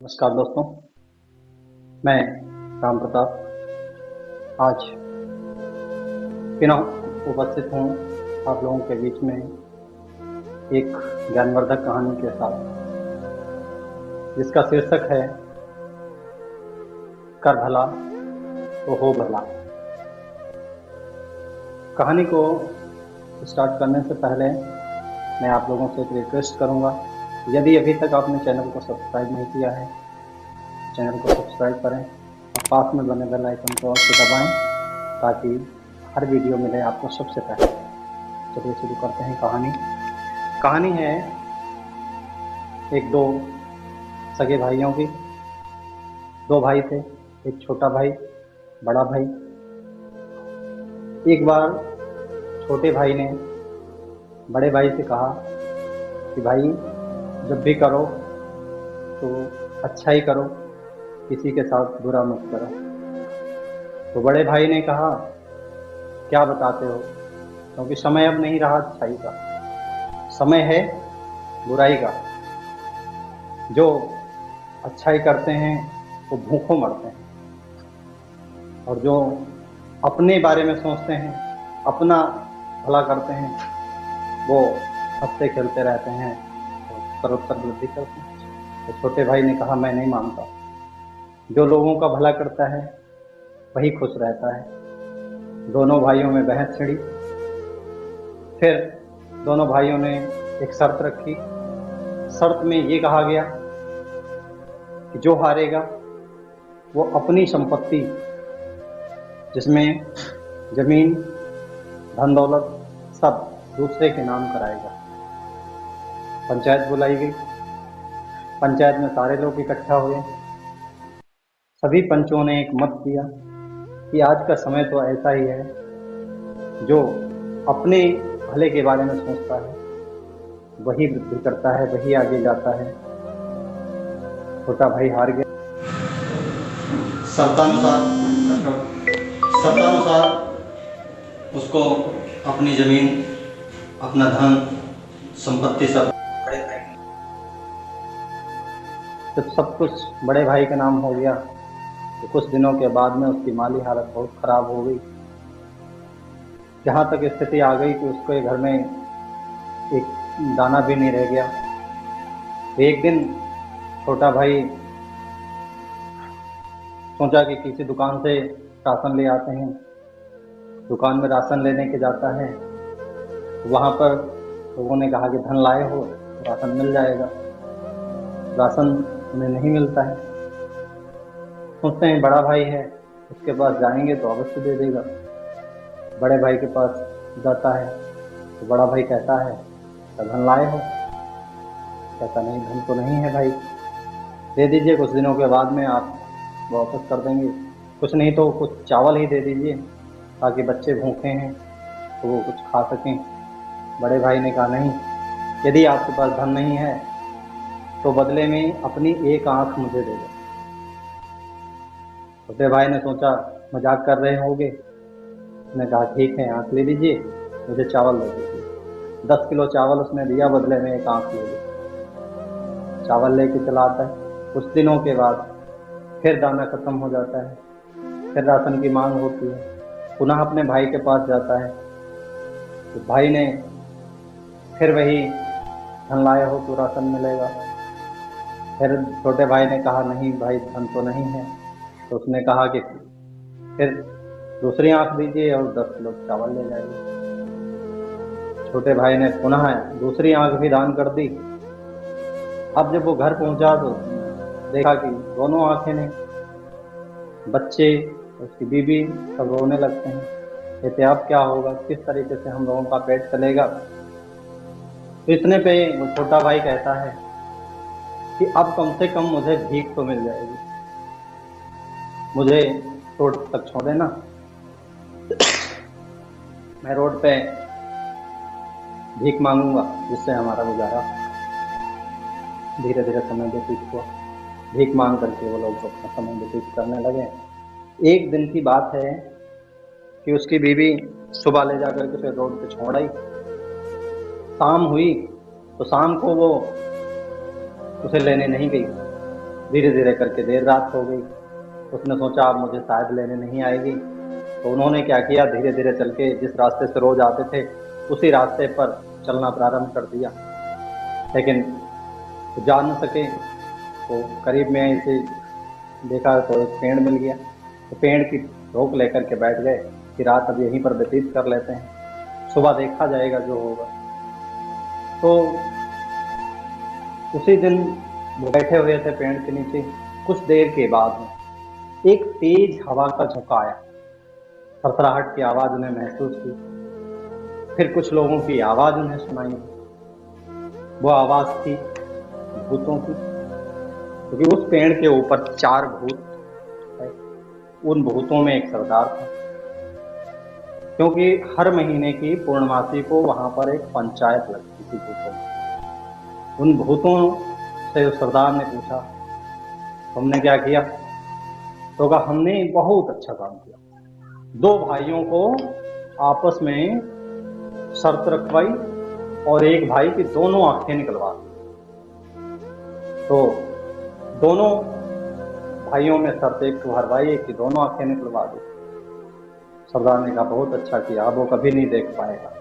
नमस्कार दोस्तों, मैं राम प्रताप आज पुनः उपस्थित हूँ आप लोगों के बीच में एक ज्ञानवर्धक कहानी के साथ, जिसका शीर्षक है कर भला तो हो भला। कहानी को स्टार्ट करने से पहले मैं आप लोगों से एक रिक्वेस्ट करूँगा, यदि अभी तक आपने चैनल को सब्सक्राइब नहीं किया है, चैनल को सब्सक्राइब करें और पास में बने बेल आइकन को अवश्य दबाएं ताकि हर वीडियो मिले आपको सबसे पहले। चलिए शुरू करते हैं कहानी है एक दो सगे भाइयों की। दो भाई थे, एक छोटा भाई, बड़ा भाई। एक बार छोटे भाई ने बड़े भाई से कहा कि भाई जब भी करो तो अच्छा ही करो, किसी के साथ बुरा मत करो। तो बड़े भाई ने कहा क्या बताते हो, क्योंकि समय अब नहीं रहा अच्छाई का, समय है बुराई का। जो अच्छाई करते हैं वो भूखों मरते हैं, और जो अपने बारे में सोचते हैं, अपना भला करते हैं, वो हंसते खेलते रहते हैं और सर्वोत्तर वृद्धि करते हैं। तो छोटे भाई ने कहा मैं नहीं मानता, जो लोगों का भला करता है वही खुश रहता है। दोनों भाइयों में बहस छिड़ी। फिर दोनों भाइयों ने एक शर्त रखी। शर्त में ये कहा गया कि जो हारेगा वो अपनी संपत्ति, जिसमें जमीन, धन दौलत सब, दूसरे के नाम कराएगा। पंचायत बुलाई गई। पंचायत में सारे लोग इकट्ठा हुए। सभी पंचों ने एक मत दिया कि आज का समय तो ऐसा ही है, जो अपने भले के बारे में सोचता है वही वृद्धि करता है, वही आगे जाता है। छोटा भाई हार गया। शर्तानुसार उसको अपनी जमीन, अपना धन, संपत्ति सब बड़े भाई, जब सब कुछ बड़े भाई के नाम हो गया तो कुछ दिनों के बाद में उसकी माली हालत बहुत खराब हो गई। जहाँ तक स्थिति आ गई कि उसके घर में एक दाना भी नहीं रह गया। तो एक दिन छोटा भाई सोचा कि किसी दुकान से राशन ले आते हैं। दुकान में राशन लेने के जाता है तो वहाँ पर लोगों ने कहा कि धन लाए हो तो राशन मिल जाएगा। राशन उन्हें नहीं मिलता है। सोचते हैं बड़ा भाई है, उसके पास जाएंगे तो अवश्य दे देगा। बड़े भाई के पास जाता है तो बड़ा भाई कहता है तो धन लाए हो? कहता नहीं, धन तो नहीं है भाई, दे दीजिए, कुछ दिनों के बाद में आप वापस कर देंगे। कुछ नहीं तो कुछ चावल ही दे दीजिए ताकि बच्चे भूखे हैं तो वो कुछ खा सकें। बड़े भाई ने कहा नहीं, यदि आपके पास धन नहीं है तो बदले में अपनी एक आंख मुझे दे दो। छोटे भाई ने सोचा मजाक कर रहे होंगे। उसने कहा ठीक है, आंख ले लीजिए, मुझे चावल दे दीजिए। 10 किलो चावल उसने दिया, बदले में एक आंख ले ली। चावल लेके चला आता है। कुछ दिनों के बाद फिर दाना खत्म हो जाता है, फिर राशन की मांग होती है। पुनः अपने भाई के पास जाता है तो भाई ने फिर वही धन लाए हो तो राशन मिलेगा। फिर छोटे भाई ने कहा नहीं भाई, धन तो नहीं है। तो उसने कहा कि फिर दूसरी आंख दीजिए और 10 किलो चावल ले जाइए। छोटे भाई ने पुनः दूसरी आंख भी दान कर दी। अब जब वो घर पहुंचा तो देखा कि दोनों आंखें ने, बच्चे, उसकी बीवी सब रोने लगते हैं। कहते अब क्या होगा, किस तरीके से हम लोगों का पेट चलेगा। तो इतने पे वो छोटा भाई कहता है कि अब कम से कम मुझे भीख तो मिल जाएगी, मुझे रोड तक छोड़ देना, मैं रोड पे भीख मांगूंगा, जिससे हमारा गुजारा। धीरे धीरे समय व्यतीत हुआ। भीख मांग करके वो लोग अपना समय व्यतीत करने लगे। एक दिन की बात है कि उसकी बीवी सुबह ले जाकर के फिर रोड पे छोड़ आई। शाम हुई तो शाम को वो उसे लेने नहीं गई। धीरे धीरे करके देर रात हो गई। उसने सोचा अब मुझे शायद लेने नहीं आएगी, तो उन्होंने क्या किया, धीरे धीरे चल के जिस रास्ते से रोज आते थे उसी रास्ते पर चलना प्रारंभ कर दिया। लेकिन वो जा न सके, तो करीब में ऐसे देखा तो एक पेड़ मिल गया, तो पेड़ की रोक लेकर के बैठ गए कि रात अब यहीं पर व्यतीत कर लेते हैं, सुबह देखा जाएगा जो होगा। तो उसी दिन वो बैठे हुए थे पेड़ के नीचे। कुछ देर के बाद एक तेज हवा का झोंका आया, थरथराहट की आवाज उन्हें महसूस हुई। फिर कुछ लोगों की आवाज उन्हें सुनाई दी। वो आवाज थी भूतों की, क्योंकि उस पेड़ के ऊपर 4 भूत है। उन भूतों में एक सरदार था, क्योंकि हर महीने की पूर्णमासी को वहां पर एक पंचायत लगती थी भूतों में। उन भूतों से उस सरदार ने पूछा, तुमने क्या किया? तो कहा, हमने बहुत अच्छा काम किया। 2 भाइयों को आपस में शर्त रखवाई और एक भाई की दोनों आंखें निकलवा दी। तो दोनों भाइयों में शर्त, एक को हरवाई, एक की दोनों आंखें निकलवा दी। सरदार ने कहा, बहुत अच्छा किया, अब वो कभी नहीं देख पाएगा।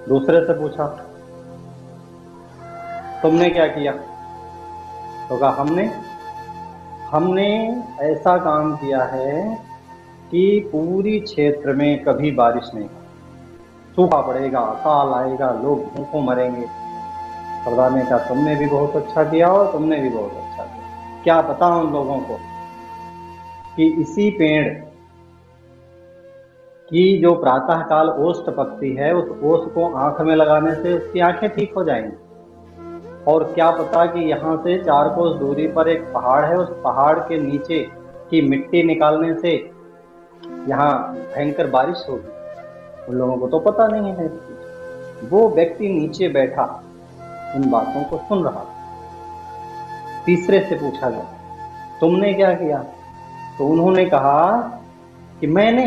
दूसरे से पूछा, तुमने क्या किया? तो कहा, हमने ऐसा काम किया है कि पूरी क्षेत्र में कभी बारिश नहीं होगी, सूखा पड़ेगा, अकाल आएगा, लोग भूखों मरेंगे। सरदार ने कहा, तुमने भी बहुत अच्छा किया और तुमने भी बहुत अच्छा किया। क्या पता उन लोगों को कि इसी पेड़ की जो प्रातः काल ओस टपकती है, उस ओस को आंख में लगाने से उसकी आंखें ठीक हो जाएंगी। और क्या पता कि यहाँ से 4 कोस दूरी पर एक पहाड़ है, उस पहाड़ के नीचे की मिट्टी निकालने से यहाँ भयंकर बारिश होगी। उन लोगों को तो पता नहीं है। वो व्यक्ति नीचे बैठा उन बातों को सुन रहा था। तीसरे से पूछा गया, तुमने क्या किया? तो उन्होंने कहा कि मैंने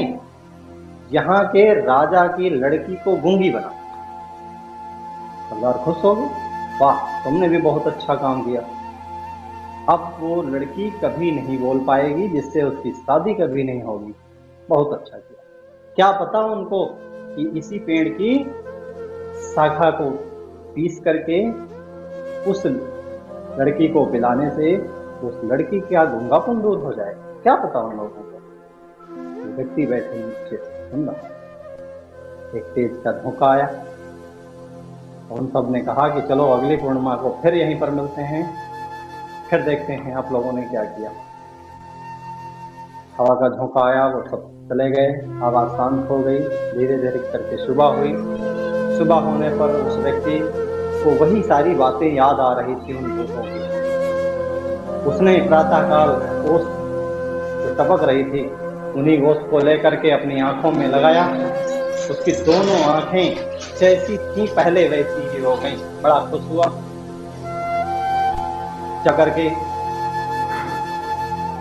यहाँ के राजा की लड़की को गूंगी बना। सरदार खुश हो गए, वाह, तुमने भी बहुत अच्छा काम किया। अब वो लड़की कभी नहीं बोल पाएगी, जिससे उसकी शादी कभी नहीं होगी। बहुत अच्छा किया। क्या पता उनको कि इसी पेड़ की शाखा को पीस करके उस लड़की को पिलाने से उस लड़की का गूंगापन दूर हो जाए। क्या पता उन लोगों को। व्यक्ति बैठे नीचे सुन रहा। एक तेज का झोंका आया। उन सब ने कहा कि चलो अगली पूर्णिमा को फिर यहीं पर मिलते हैं, फिर देखते हैं आप लोगों ने क्या किया। हवा का झोंका आया, वो सब चले गए, आवाज शांत हो गई। धीरे धीरे करके सुबह हुई। सुबह होने पर उस व्यक्ति को वही सारी बातें याद आ रही थी उन भूतों की। उसने प्रातःकाल ओस जो टपक रही थी, उन्हीं ओस को लेकर के अपनी आंखों में लगाया। उसकी दोनों आंखें जैसी थी पहले वैसी ही हो गई। बड़ा खुश हुआ। जाकर के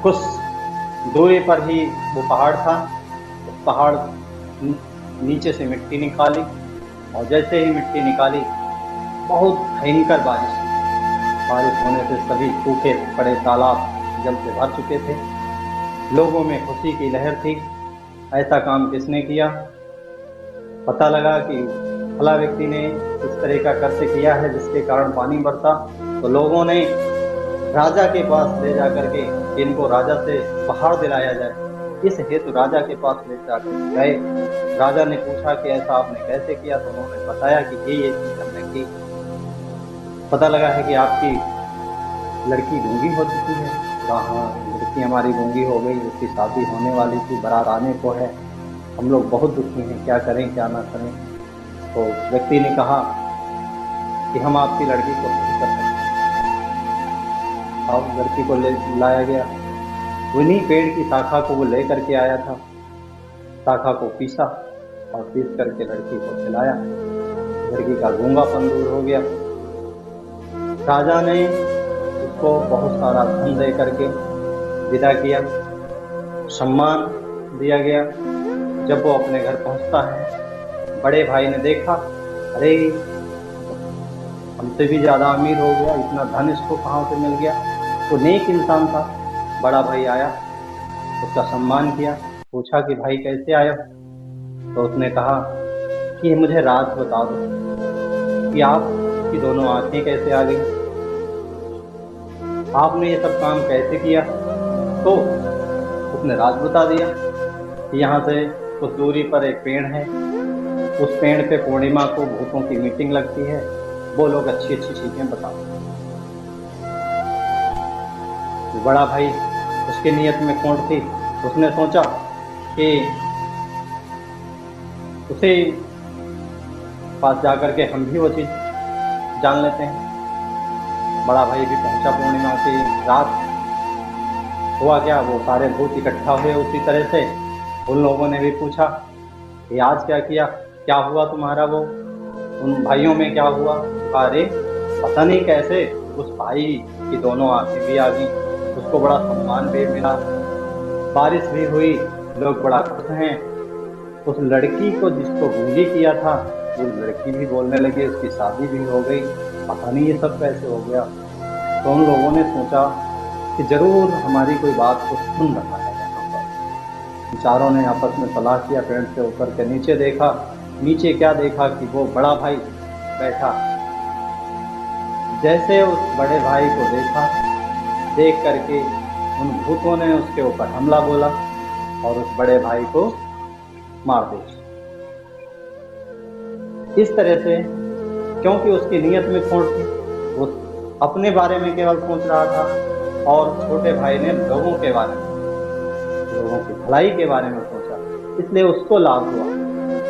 कुछ दूरी पर ही वो पहाड़ था। उस पहाड़ नीचे से मिट्टी निकाली, और जैसे ही मिट्टी निकाली बहुत भयंकर बारिश हुई। बारिश होने से सभी सूखे पड़े तालाब जल से भर चुके थे। लोगों में खुशी की लहर थी। ऐसा काम किसने किया? पता लगा कि फला व्यक्ति ने इस तरह का कर्तव्य किया है जिसके कारण पानी बरसा। तो लोगों ने राजा के पास ले जाकर के इनको राजा से पहाड़ दिलाया जाए, इस हेतु राजा के पास ले जाकर गए। राजा ने पूछा कि ऐसा आपने कैसे किया? तो उन्होंने बताया कि ये चीज हमने की। पता लगा है कि आपकी लड़की गूंगी हो चुकी है। हाँ, लड़की हमारी गूंगी हो गई, उसकी शादी होने वाली थी, बारात आने को है, हम लोग बहुत दुखी हैं, क्या करें क्या ना करें। तो व्यक्ति ने कहा कि हम आपकी लड़की को सही कर सकते हैं। अब लड़की को लाया गया। उन्हीं पेड़ की शाखा को वो ले करके आया था। शाखा को पीसा और पीस करके लड़की को खिलाया। लड़की का गूंगापन दूर हो गया। राजा ने उसको बहुत सारा धन दे करके विदा किया, सम्मान दिया गया। जब वो अपने घर पहुंचता है, बड़े भाई ने देखा, अरे हमसे भी ज्यादा अमीर हो गया, इतना धन इसको कहाँ से मिल गया। वो नेक इंसान था। बड़ा भाई आया, उसका सम्मान किया, पूछा कि भाई कैसे आए हो? तो उसने कहा कि मुझे राज बता दो कि आपकी दोनों आंखें कैसे आ गई, आपने ये सब काम कैसे किया? तो उसने राज बता दिया कि यहाँ से कुछ दूरी पर एक पेड़ है, उस पेड़ पे पूर्णिमा को भूतों की मीटिंग लगती है, वो लोग अच्छी अच्छी चीजें बताते हैं। वो बड़ा भाई, उसकी नीयत में खोट थी, उसने सोचा कि उसे पास जाकर के हम भी वो चीज जान लेते हैं। बड़ा भाई भी पहुंचा पूर्णिमा की रात। हुआ क्या, वो सारे भूत इकट्ठा हुए उसी तरह से। उन लोगों ने भी पूछा कि आज क्या किया, क्या हुआ तुम्हारा वो, उन भाइयों में क्या हुआ? अरे पता नहीं कैसे उस भाई की दोनों आंखें भी आ गई, उसको बड़ा सम्मान भी मिला, बारिश भी हुई, लोग बड़ा खुश हैं। उस लड़की को जिसको गूंगी किया था, वो लड़की भी बोलने लगी, उसकी शादी भी हो गई। पता नहीं ये सब कैसे हो गया। तो उन लोगों ने सोचा कि जरूर हमारी कोई बात को सुन रहा है यहाँ पर। चारों ने आपस में सलाह किया, पेड़ से उतर के नीचे देखा। नीचे क्या देखा कि वो बड़ा भाई बैठा। जैसे उस बड़े भाई को देखा, देख करके उन भूतों ने उसके ऊपर हमला बोला और उस बड़े भाई को मार दिया। इस तरह से, क्योंकि उसकी नीयत में खोट थी, वो अपने बारे में केवल सोच रहा था और छोटे भाई ने लोगों के बारे में, लोगों की भलाई के बारे में सोचा, इसलिए उसको लाभ हुआ।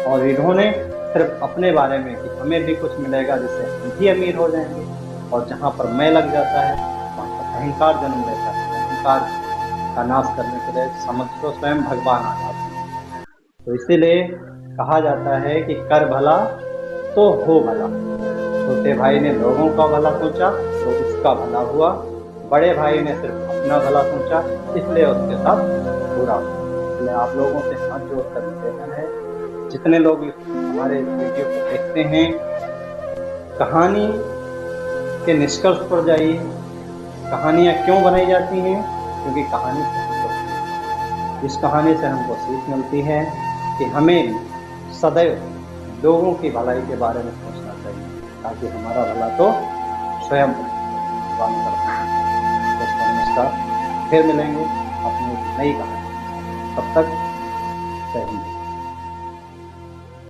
और इन्होंने सिर्फ अपने बारे में कि हमें भी कुछ मिलेगा जिससे हम भी अमीर हो जाएंगे, और जहाँ पर मैं लग जाता है वहाँ पर अहंकार जन्म लेता है। अहंकार का नाश करने के लिए समझ लो स्वयं भगवान आ जाते हैं। तो इसीलिए कहा जाता है कि कर भला तो हो भला। छोटे भाई ने लोगों का भला सोचा तो उसका भला हुआ, बड़े भाई ने सिर्फ अपना भला सोचा, इसलिए उसके साथ बुरा हुआ। इसलिए आप लोगों से हाथ जोड़कर निवेदन है, जितने लोग हमारे इस वीडियो को देखते हैं, कहानी के निष्कर्ष पर जाइए। कहानियाँ क्यों बनाई जाती हैं? क्योंकि कहानी सत्य होती है। इस कहानी से हमको सीख मिलती है कि हमें सदैव लोगों की भलाई के बारे में सोचना चाहिए, ताकि हमारा भला तो स्वयं भगवान करते हैं। दोस्तों नमस्कार, फिर मिलेंगे अपनी नई कहानी। तब तक जय हिंद।